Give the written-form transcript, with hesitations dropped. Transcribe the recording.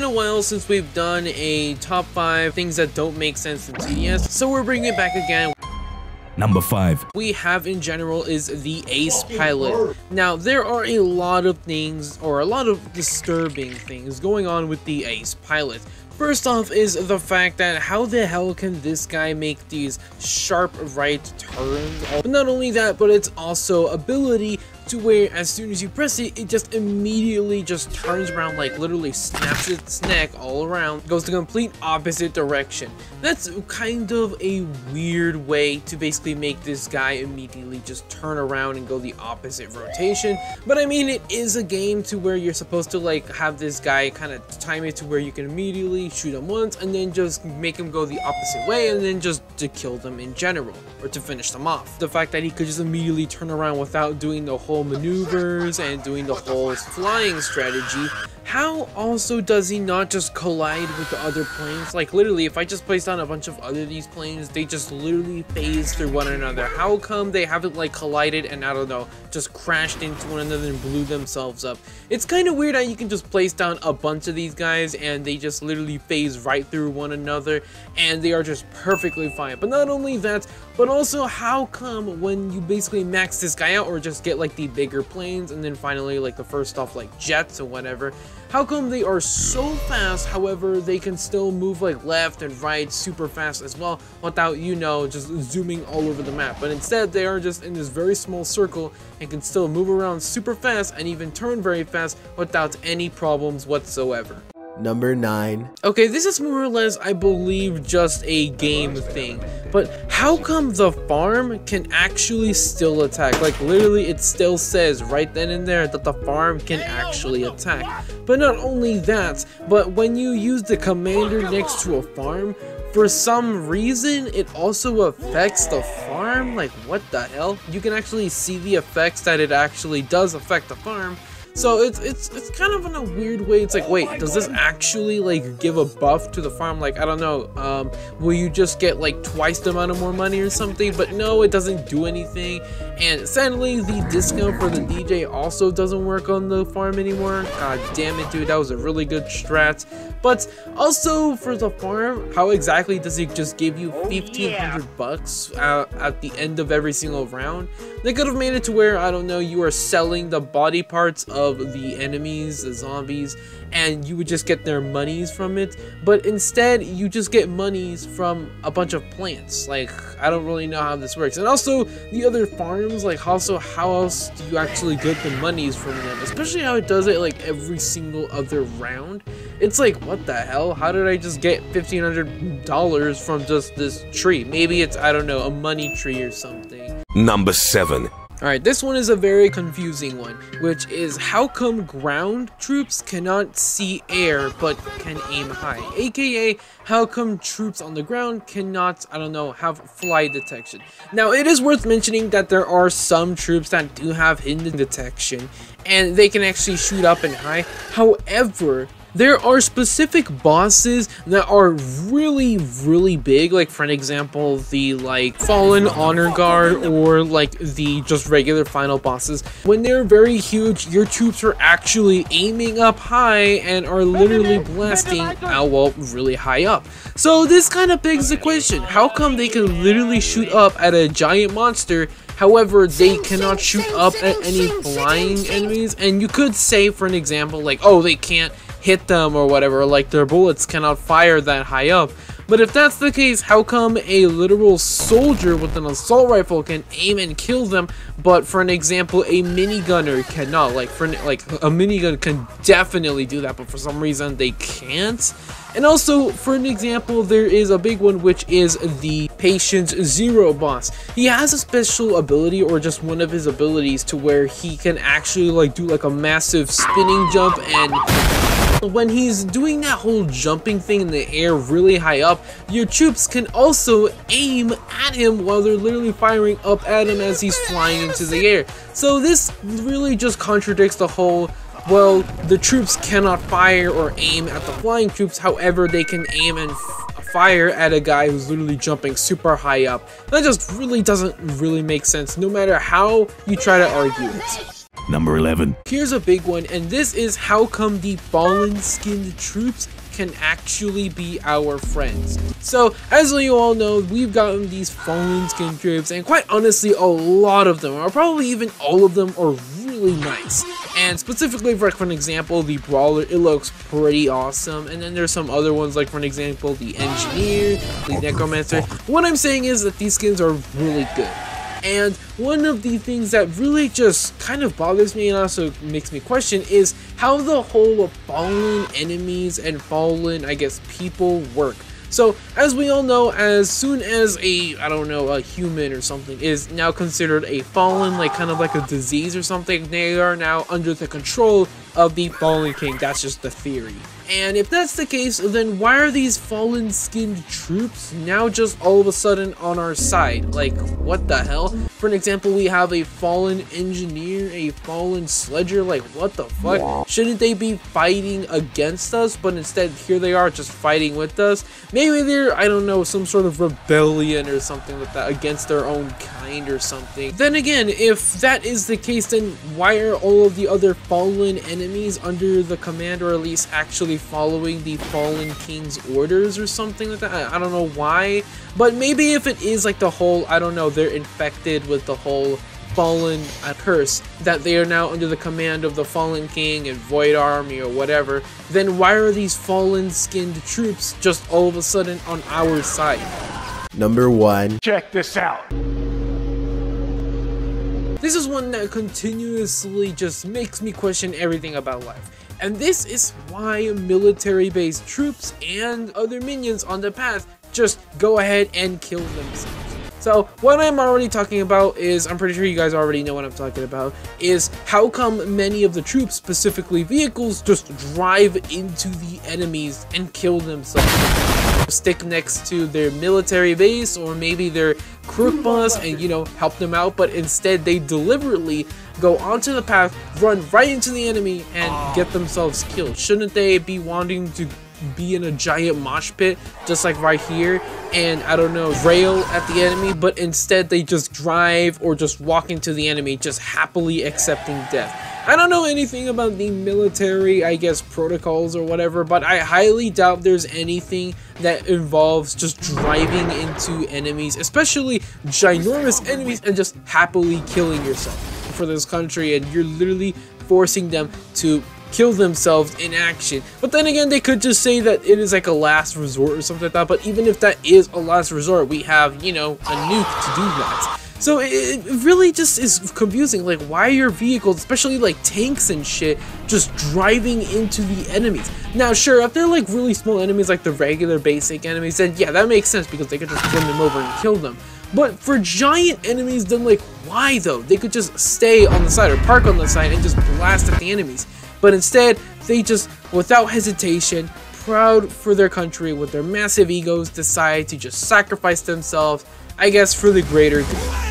been a while since we've done a top 5 things that don't make sense in TDS, so we're bringing it back again. Number 5. We have in general is the Ace Pilot. Now, there are a lot of things, or a lot of disturbing things going on with the Ace Pilot. First off is the fact that how the hell can this guy make these sharp right turns? But not only that, but it's also ability to where as soon as you press it, it just immediately just turns around, like literally snaps its neck all around, goes the complete opposite direction. That's kind of a weird way to basically make this guy immediately just turn around and go the opposite rotation. But I mean, it is a game to where you're supposed to like have this guy kind of time it to where you can immediately shoot him once and then just make him go the opposite way and then just to kill them in general or to finish them off. The fact that he could just immediately turn around without doing the whole maneuvers and doing the whole flying strategy. How also does he not just collide with the other planes? Like literally, if I just place down a bunch of other these planes, they just literally phase through one another. How come they haven't like collided and I don't know, just crashed into one another and blew themselves up? It's kind of weird how you can just place down a bunch of these guys and they just literally phase right through one another and they are just perfectly fine. But not only that, but also how come when you basically max this guy out or just get like the bigger planes and then finally like the first off like jets or whatever, how come they are so fast, however they can still move like left and right super fast as well without, you know, just zooming all over the map? But instead they are just in this very small circle and can still move around super fast and even turn very fast without any problems whatsoever. Number 9. Okay, this is more or less, I believe, just a game thing, but how come the farm can actually still attack? Like literally it still says right then and there that the farm can actually attack. But not only that, but when you use the commander next to a farm, for some reason it also affects the farm. Like what the hell? You can actually see the effects that it actually does affect the farm. So it's kind of in a weird way. It's like, wait, does this actually like give a buff to the farm? Like, I don't know, will you just get like twice the amount of more money or something? But no, it doesn't do anything. And sadly, the discount for the DJ also doesn't work on the farm anymore. God damn it, dude, that was a really good strat. But also for the farm, how exactly does it just give you 1,500 bucks at the end of every single round? They could have made it to where, I don't know, you are selling the body parts of the enemies, the zombies, and you would just get their monies from it. But instead, you just get monies from a bunch of plants. Like, I don't really know how this works. And also, the other farms, like, also, how else do you actually get the monies from them? Especially how it does it, like, every single other round. It's like, what the hell? How did I just get $1,500 from just this tree? Maybe it's, I don't know, a money tree or something. Number 7. Alright, this one is a very confusing one, which is how come ground troops cannot see air but can aim high? AKA, how come troops on the ground cannot, I don't know, have fly detection? Now, it is worth mentioning that there are some troops that do have hidden detection, and they can actually shoot up and high. However, there are specific bosses that are really, really big, like for an example, the like Fallen Honor Guard or like the just regular final bosses. When they're very huge, your troops are actually aiming up high and are literally blasting really high up. So this kind of begs the question, how come they can literally shoot up at a giant monster, however they cannot shoot up at any flying enemies? And you could say, for an example, like, oh, they can't hit them or whatever, like their bullets cannot fire that high up. But if that's the case, how come a literal soldier with an assault rifle can aim and kill them, but for an example, a minigunner cannot? Like a minigun can definitely do that, but for some reason they can't. And also, for an example, there is a big one, which is the Patient Zero boss. He has a special ability, or just one of his abilities, to where he can actually like do like a massive spinning jump, and when he's doing that whole jumping thing in the air really high up, your troops can also aim at him while they're literally firing up at him as he's flying into the air. So this really just contradicts the whole, well, the troops cannot fire or aim at the flying troops, however they can aim and fire at a guy who's literally jumping super high up. That just really doesn't really make sense, no matter how you try to argue it. Number 11. Here's a big one, and this is how come the fallen skinned troops can actually be our friends. So, as you all know, we've gotten these fallen skinned troops, and quite honestly, a lot of them, or probably even all of them, are really nice. And specifically, for an example, the Brawler, it looks pretty awesome. And then there's some other ones, like for an example, the Engineer, the Necromancer. What I'm saying is that these skins are really good. And one of the things that really just kind of bothers me and also makes me question is how the whole fallen enemies and fallen, I guess, people work. So, as we all know, as soon as a human or something is now considered a fallen, like kind of like a disease or something, they are now under the control of the Fallen King. That's just the theory. And if that's the case, then why are these fallen skinned troops now just all of a sudden on our side? Like, what the hell? For an example, we have a fallen engineer, a fallen sledger, like what the fuck? Shouldn't they be fighting against us? But instead, here they are just fighting with us. Maybe they're, I don't know, some sort of rebellion or something like that against their own kind or something. Then again, if that is the case, then why are all of the other fallen enemies under the command, or at least actually following the Fallen King's orders or something like that? I don't know why, but maybe if it is like the whole, I don't know, they're infected with the whole fallen curse, that they are now under the command of the Fallen King and Void Army or whatever, then why are these fallen skinned troops just all of a sudden on our side? Number 1. Check this out. This is one that continuously just makes me question everything about life. And this is why military-based troops and other minions on the path just go ahead and kill themselves. So what I'm already talking about is, I'm pretty sure you guys already know what I'm talking about, is how come many of the troops, specifically vehicles, just drive into the enemies and kill themselves. Stick next to their military base or maybe their crook boss and, you know, help them out, but instead they deliberately go onto the path, run right into the enemy, and get themselves killed. Shouldn't they be wanting to be in a giant mosh pit just like right here and, I don't know, rail at the enemy, but instead they just drive or just walk into the enemy, just happily accepting death? I don't know anything about the military, I guess, protocols or whatever, but I highly doubt there's anything that involves just driving into enemies, especially ginormous enemies, and just happily killing yourself for this country, and you're literally forcing them to kill themselves in action. But then again, they could just say that it is like a last resort or something like that, but even if that is a last resort, we have, you know, a nuke to do that. So it really just is confusing. Like, why are your vehicles, especially like tanks and shit, just driving into the enemies? Now, sure, if they're like really small enemies, like the regular basic enemies, then yeah, that makes sense because they could just run them over and kill them. But for giant enemies, then like, why though? They could just stay on the side or park on the side and just blast at the enemies. But instead, they just, without hesitation, proud for their country with their massive egos, decide to just sacrifice themselves, I guess, for the greater good.